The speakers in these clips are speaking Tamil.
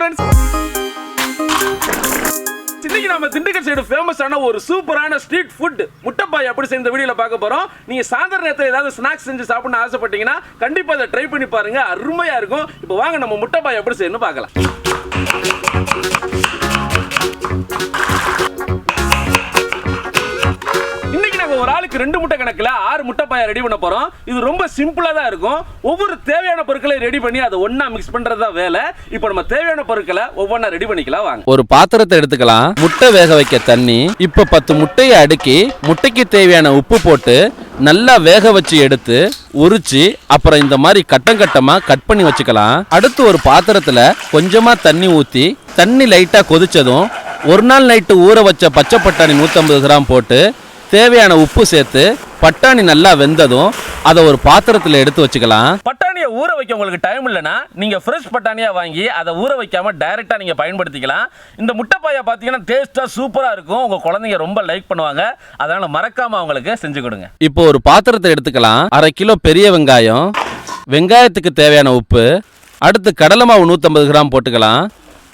ஃப்ரெண்ட்ஸ். இன்னைக்கு நம்ம திண்டுக்கல் சைடு ஃபேமஸான ஒரு சூப்பரான ஸ்ட்ரீட் ஃபுட் முட்டைப்பாய் எப்படி செய்ய இந்த வீடியோல பார்க்க போறோம். நீங்க சாயந்தர நேரத்துல ஏதாவது ஸ்நாக்ஸ் செஞ்சு சாப்பிடணும்னு ஆசைப்பட்டீங்கன்னா கண்டிப்பா அதை ட்ரை பண்ணி பாருங்க, அருமையா இருக்கும். இப்போ வாங்க நம்ம முட்டைப்பாய் எப்படி செய்யணும்னு பார்க்கலாம். ஒரு ஆளுக்கு 2 முட்டை கணக்குல 6 முட்டைப்பாயை ரெடி பண்ண போறோம். இது ரொம்ப சிம்பிளா தான் இருக்கும். ஒவ்வொரு தேவையான பொருட்களை ரெடி பண்ணி அதை ஒண்ணா மிக்ஸ் பண்றதா வேலை. இப்போ நம்ம தேவையான பொருட்களை ஒவ்வொன்றா ரெடி பண்ணிக்கலாம் வாங்க. ஒரு பாத்திரத்தை எடுத்துக்கலாம். முட்டை வேக வைக்க தண்ணி. இப்போ 10 முட்டையை அடுக்கி முட்டைக்கு தேவையான உப்பு போட்டு நல்லா வேக வச்சு எடுத்து உரிச்சு அப்புறம் இந்த மாதிரி கட்டம் கட்டமா கட் பண்ணி வச்சுக்கலாம். அடுத்து ஒரு பாத்திரத்துல கொஞ்சமா தண்ணி ஊத்தி தண்ணி லைட்டா கொதிச்சதும் ஒரு நாள் நைட்டு ஊற வச்ச பச்சை பட்டாணி 150 கிராம் போட்டு தேவையான உப்பு சேர்த்து பட்டாணி நல்லா வெந்ததும் அதை ஒரு பாத்திரத்தில் எடுத்து வச்சுக்கலாம். பட்டாணியை ஊற வைக்க உங்களுக்கு டைம் இல்லைன்னா நீங்க ஃப்ரெஷ் பட்டாணியா வாங்கி அதை ஊற வைக்காம டைரக்டா நீங்க பயன்படுத்திக்கலாம். இந்த முட்டைப்பாயை பார்த்தீங்கன்னா டேஸ்டா சூப்பரா இருக்கும். உங்க குழந்தைங்க ரொம்ப லைக் பண்ணுவாங்க. அதனால மறக்காம அவங்களுக்கு செஞ்சு கொடுங்க. இப்போ ஒரு பாத்திரத்தை எடுத்துக்கலாம். 1/2 கிலோ பெரிய வெங்காயம், வெங்காயத்துக்கு தேவையான உப்பு, அடுத்து கடலை மாவு 150 கிராம் போட்டுக்கலாம்.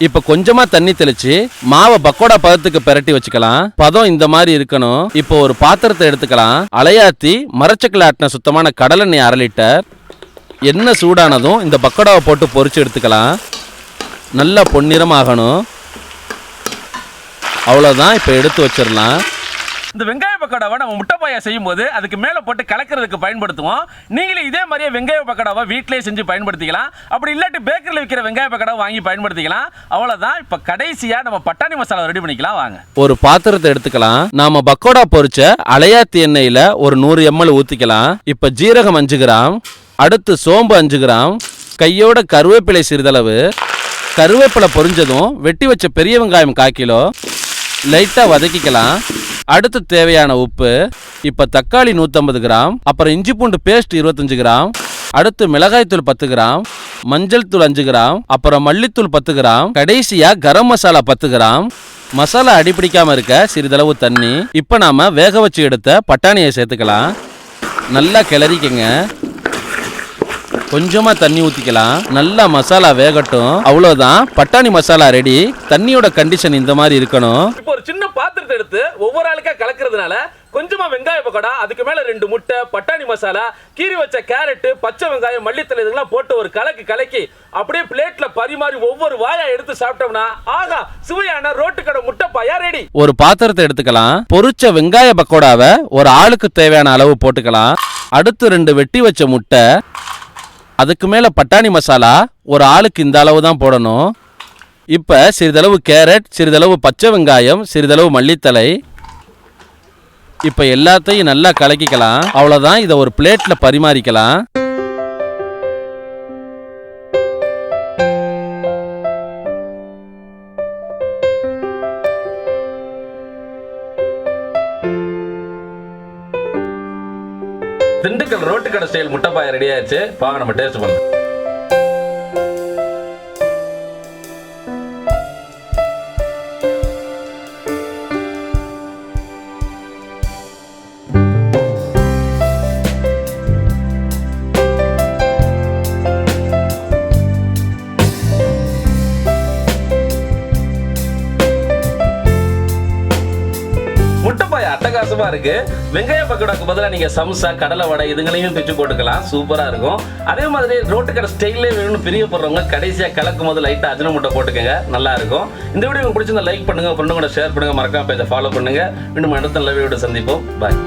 இப்ப கொஞ்சமா தண்ணி தெளிச்சு மாவை பக்கோடா பதத்துக்கு பெரட்டி வச்சுக்கலாம். பதம் இந்த மாதிரி இருக்கணும். இப்போ ஒரு பாத்திரத்தை எடுத்துக்கலாம். அலையாத்தி மரச்சக்கில் ஆட்டின சுத்தமான கடலெண்ணெய் 1/2 லிட்டர். எண்ணெய் சூடானதும் இந்த பக்கோடாவை போட்டு பொரிச்சு எடுத்துக்கலாம். நல்லா பொன்னிறமாகணும். அவ்வளோதான். இப்போ எடுத்து வச்சிடலாம். இந்த வெங்காய பக்கோடாவை நம்ம முட்டைப்பாயா செய்யும் போது அதுக்கு மேலே போட்டு கலக்கிறதுக்கு பயன்படுத்துவோம். நீங்களும் இதே மாதிரியே வெங்காய பக்கோடாவை வீட்டிலேயே செஞ்சு பயன்படுத்திக்கலாம். அப்படி இல்லாட்டி பேக்கரியில் விற்கிற வெங்காய பக்கோடாவை வாங்கி பயன்படுத்திக்கலாம். அவ்வளோதான். இப்போ கடைசியாக நம்ம பட்டாணி மசாலா ரெடி பண்ணிக்கலாம் வாங்க. ஒரு பாத்திரத்தை எடுத்துக்கலாம். நாம பக்கோடா பொரிச்ச அலையாத்தி எண்ணெயில் ஒரு 100 ml ஊற்றிக்கலாம். இப்போ ஜீரகம் 5 கிராம், அடுத்து சோம்பு 5 கிராம், கையோட கருவேப்பிலை சிறிதளவு. கருவேப்பிலை பொரிஞ்சதும் வெட்டி வச்ச பெரிய வெங்காயம் 1/4 கிலோ லைட்டாக வதக்கிக்கலாம். அடுத்து தேவையான உப்பு. இப்போ தக்காளி 150 கிராம், அப்புறம் இஞ்சி பூண்டு பேஸ்ட் 25 கிராம், அடுத்து மிளகாய்த்தூள் 10 கிராம், மஞ்சள் தூள் 5 கிராம், அப்புறம் மல்லித்தூள் 10 கிராம், கடைசியா கரம் மசாலா 10 கிராம். மசாலா அடிப்பிடிக்காம இருக்க சிறிதளவு தண்ணி. இப்போ நாம வேக வச்சு எடுத்த பட்டாணியை சேர்த்துக்கலாம். நல்லா கிளறிக்கங்க. கொஞ்சமா தண்ணி ஊத்திக்கலாம். நல்லா மசாலா வேகட்டும். அவ்வளவுதான், பட்டாணி மசாலா ரெடி. தண்ணியோட கண்டிஷன் இந்த மாதிரி இருக்கணும். இப்போ ஒரு சின்ன பாத்திரத்தை எடுத்து ஒவ்வொரு ஆளுக்கா கலக்கிறதுனால கொஞ்சமா வெங்காய பக்கோடா, அதுக்கு மேல 2 முட்டை, பட்டாணி மசாலா, கீரி வச்ச கேரட், பச்சை வெங்காயம், மல்லித்தலை இதெல்லாம் போட்டு ஒரு கலக்கி அப்படியே பிளேட்ல பரிமாறி ஒவ்வொரு வாயா எடுத்து சாப்பிட்டோம்னா ஆகா சுவையான ரோட்டுக்கடை முட்டைப்பாயா ரெடி. ஒரு பாத்திரத்தை எடுத்துக்கலாம். பொரிச்ச வெங்காய பக்கோடாவை ஒரு ஆளுக்கு தேவையான அளவு போட்டுக்கலாம். அடுத்து 2 வெட்டி வச்ச முட்டை, அதுக்கு மேல பட்டாணி மசாலா ஒரு ஆளுக்கு இந்த அளவு தான் போடணும். இப்ப சிறிதளவு கேரட், சிறிதளவு பச்சை வெங்காயம், சிறிதளவு மல்லித்தலை. இப்ப எல்லாத்தையும் நல்லா கலக்கிக்கலாம். அவ்வளவுதான். இதை ஒரு பிளேட்ல பரிமாறிக்கலாம். திண்டுக்கல் ரோட்டுக்கடை ஸ்டைல் முட்டைப்பாயா ரெடி ஆயிடுச்சு. வாங்க நம்ம டேஸ்ட் பண்ணலாம். முட்டைப்பாயா அட்டகாசமா இருக்கு. வெங்காய பக்கோடாக்கு பதிலாக நீங்க சம்சா, கடலை வடை இதுங்களையும் பிச்சு போட்டுக்கலாம். சூப்பரா இருக்கும். அதே மாதிரி ரோட்டுக்கடை ஸ்டைல்லே வேணும்னு பிரியப்படுறவங்க கடைசியா கலக்கும் போது லைட்டா அஜின முட்டை போட்டுக்கங்க, நல்லா இருக்கும். இந்த வீடியோ உங்களுக்கு பிடிச்சிருந்தா லைக் பண்ணுங்க, ஃப்ரெண்டுங்க கூட ஷேர் பண்ணுங்க, மறக்காம பேஜை ஃபாலோ பண்ணுங்க. இன்னும் அடுத்த நல்ல வீடியோட சந்திப்போம். பாய்.